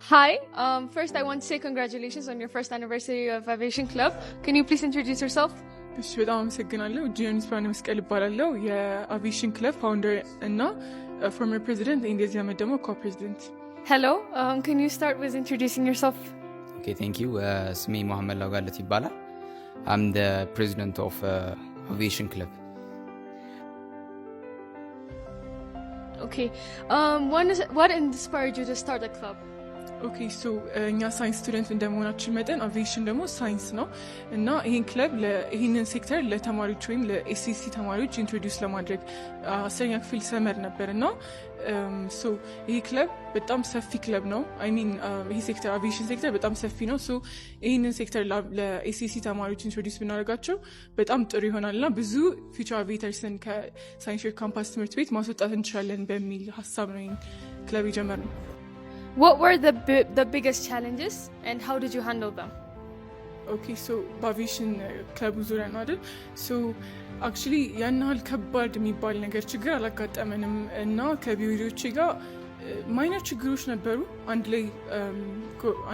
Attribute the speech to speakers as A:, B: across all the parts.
A: Hi, first I want to say congratulations on your first anniversary of Aviation Club. Can you please introduce yourself?
B: እሺ በጣም አመሰግናለሁ። ጂዮኒስ ብርሃነ መስቀል እባላለሁ። የአቪዬሽን ክለብ ፋውንደር እና ፎርመር ፕሬዚደንት እንደዚህ ዓመት ደግሞ ኮ-ፕሬዚደንት።
A: Hello, can you start with introducing yourself?
C: Okay, thank you. ስሜ መሐመድ ላውጋለት ይባላል. I'm the president of Aviation Club.
A: Okay, what inspired you to start a club?
B: ኦኬ ሶ እኛ ሳይንስ ስቱደንት እንደመሆናችን መጠን አቪዬሽን ደግሞ ሳይንስ ነው እና ይህን ክለብ ይህንን ሴክተር ለተማሪዎች ወይም ለኤስሲሲ ተማሪዎች ኢንትሮዲውስ ለማድረግ 10ኛ ክፍል ሰመር ነበር እና ሶ ይህ ክለብ በጣም ሰፊ ክለብ ነው። አይሚን ይህ ሴክተር አቪዬሽን ሴክተር በጣም ሰፊ ነው። ሶ ይህንን ሴክተር ለኤስሲሲ ተማሪዎች ኢንትሮዲውስ ብናደርጋቸው በጣም ጥሩ ይሆናል እና ብዙ ፊውቸር አቪዬተርስን ከሳይንስ ካምፓስ ትምህርት ቤት ማስወጣት እንችላለን በሚል ሀሳብ ነው ይህን ክለብ የጀመርነው።
A: What were the biggest challenges and how did you handle them?
B: ኦኬ ሶ በአቪዬሽን ክለቡ ዙሪያ ነው አይደል? ሶ አክቹሊ ያን ያህል ከባድ የሚባል ነገር ችግር አላጋጠመንም እና ከቢሮዎቼ ጋር ማይነር ችግሮች ነበሩ።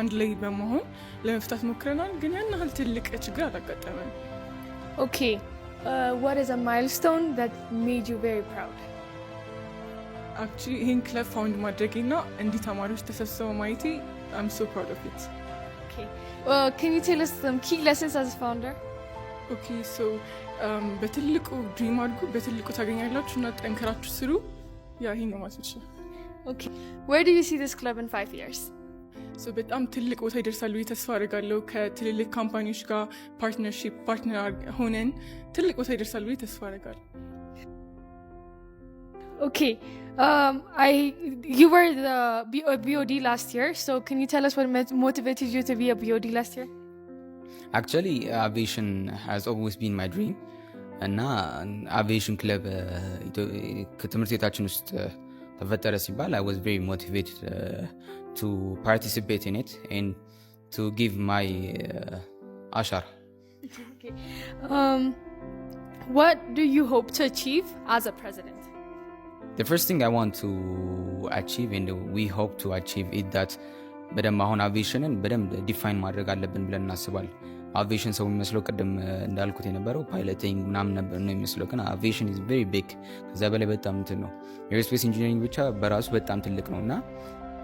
B: አንድ ላይ በመሆን ለመፍታት ሞክረናል፣ ግን ያን ያህል ትልቅ ችግር አላጋጠመንም።
A: Okay, what is a milestone that made you very proud?
B: አክቹሊ ይህን ክለብ ፋውንድ ማድረጌና እንዲህ ተማሪዎች ተሰብስበው ማየቴ I'm so proud of it.
A: Okay, can you tell us some key lessons as a founder?
B: ኦኬ ሶ በትልቁ ድሪም አድርጉ፣ በትልቁ ታገኛላችሁ እና ጠንከራችሁ ስሩ። ያ ይሄን ነው ማለት ነው።
A: Okay, where do you see this club in 5 years?
B: ሶ በጣም ትልቅ ቦታ ይደርሳሉ ብዬ ተስፋ አደርጋለሁ። ከትልልቅ ካምፓኒዎች ጋር ፓርትነር ሆነን ትልቅ ቦታ ይደርሳሉ ብዬ ተስፋ አደርጋለሁ።
A: Okay, you were the BOD last year, so can you tell us what motivated you to be a BOD last year?
C: Actually, aviation has always been my dream. እና አቪዬሽን ክለብ ከትምህርት ቤታችን ውስጥ ተፈጠረ ሲባል I was very motivated to participate in it and to give my ashar.
A: Okay. What do you hope to achieve as a president?
C: The first thing I want to achieve and we hope to achieve is that በደንብ አሁን አቪዬሽንን በደንብ ዲፋይን ማድረግ አለብን ብለን እናስባለን። አቪዬሽን ሰው የሚመስለው ቅድም እንዳልኩት የነበረው ፓይለቲንግ ምናምን ነበር ነው የሚመስለው፣ ግን አቪዬሽን ኢዝ ቬሪ ቢግ። ከዛ በላይ በጣም እንትን ነው። ኤሮስፔስ ኢንጂነሪንግ ብቻ በራሱ በጣም ትልቅ ነው እና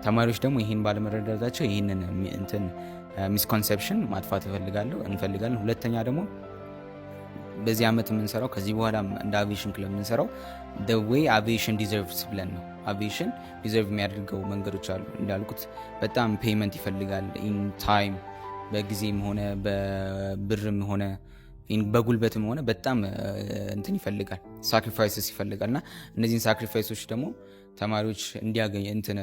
C: ተማሪዎች ደግሞ ይህን ባለመረዳታቸው ይህንን እንትን ሚስኮንሰፕሽን ማጥፋት እንፈልጋለን። ሁለተኛ ደግሞ በዚህ ዓመት የምንሰራው ከዚህ በኋላ እንደ አቪዬሽን ክለብ የምንሰራው the way aviation deserves ብለን ነው። አቪዬሽን ዲዘርቭ የሚያደርገው መንገዶች አሉ። እንዳልኩት በጣም ፔይመንት ይፈልጋል፣ ኢን ታይም በጊዜም ሆነ በብርም ሆነ በጉልበትም ሆነ በጣም እንትን ይፈልጋል፣ ሳክሪፋይስስ ይፈልጋል እና እነዚህን ሳክሪፋይሶች ደግሞ ተማሪዎች እንዲያገኝ እንትን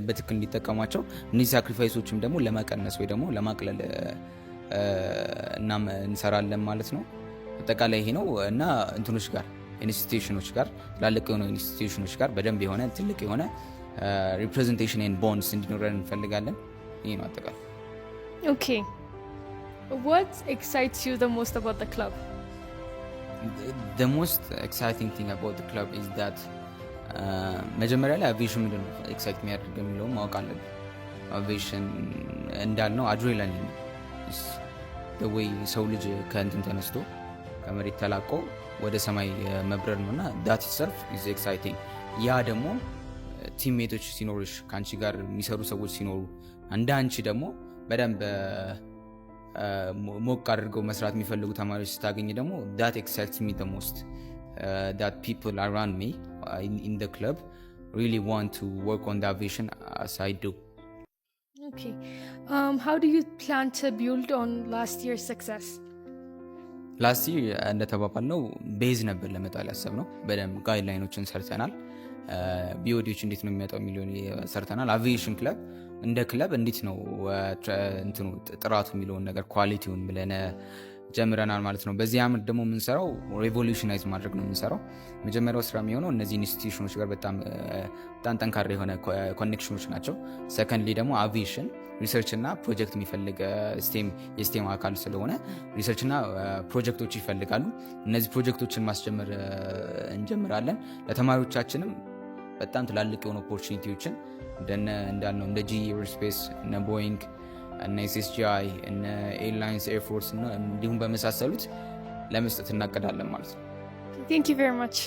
C: በትክክል እንዲጠቀሟቸው እነዚህ ሳክሪፋይሶችም ደግሞ ለመቀነስ ወይ ደግሞ ለማቅለል እናም እንሰራለን ማለት ነው። አጠቃላይ ይሄ ነው እና እንትኖች ጋር ኢንስቲትዩሽኖች ጋር ትላልቅ የሆኑ ኢንስቲትዩሽኖች ጋር በደንብ የሆነ ትልቅ የሆነ ሪፕሬዘንቴሽን ኤንድ ቦንድስ እንዲኖረን እንፈልጋለን። ይሄ ነው አጠቃላይ።
A: Okay, what excites you the most about the club?
C: The most exciting thing about the club is that መጀመሪያ ላይ አቪዬሽን ምንድን ነው ኤክሳይት የሚያደርግ የሚለውን ማወቅ አለብን። አቪዬሽን እንዳልነው አድሬናሊን the way ሰው ልጅ ከእንትን ተነስቶ ከመሬት ተላቆ ወደ ሰማይ መብረር ነው እና that itself is exciting። ያ ደግሞ ቲምሜቶች ሲኖሩሽ፣ ከአንቺ ጋር የሚሰሩ ሰዎች ሲኖሩ፣ እንደ አንቺ ደግሞ በደንብ ሞቅ አድርገው መስራት የሚፈልጉ ተማሪዎች ስታገኝ ደግሞ that excites me the most. That people around me in the club really want to work on the aviation as I do.
A: Okay, how do you plan to build on last year's success?
C: ላስት ይር እንደተባባልነው ቤዝ ነበር ለመጣል ያሰብነው። በደንብ ጋይድላይኖችን ሰርተናል። ቢኦዲዎች እንዴት ነው የሚመጣው ሚሊዮን ሰርተናል። አቪዬሽን ክለብ እንደ ክለብ እንዴት ነው እንትኑ ጥራቱ የሚለውን ነገር ኳሊቲውን ብለን ጀምረናል ማለት ነው። በዚህ ዓመት ደግሞ የምንሰራው ሬቮሉሽናይዝ ማድረግ ነው የምንሰራው። መጀመሪያው ስራ የሚሆነው እነዚህ ኢንስቲትዩሽኖች ጋር በጣም ጠንካራ የሆነ ኮኔክሽኖች ናቸው። ሰከንድሊ ደግሞ አቪዬሽን ሪሰርች እና ፕሮጀክት የሚፈልግ የስቴም አካል ስለሆነ ሪሰርች እና ፕሮጀክቶች ይፈልጋሉ። እነዚህ ፕሮጀክቶችን ማስጀመር እንጀምራለን። ለተማሪዎቻችንም በጣም ትላልቅ የሆኑ ኦፖርቹኒቲዎችን እንዳልነው እንደ GE ኤርስፔስ እነ ቦይንግ እነ SSGI እነ ኤርላይንስ ኤርፎርስ እንዲሁም በመሳሰሉት ለመስጠት እናቀዳለን ማለት ነው።
A: Thank you very much.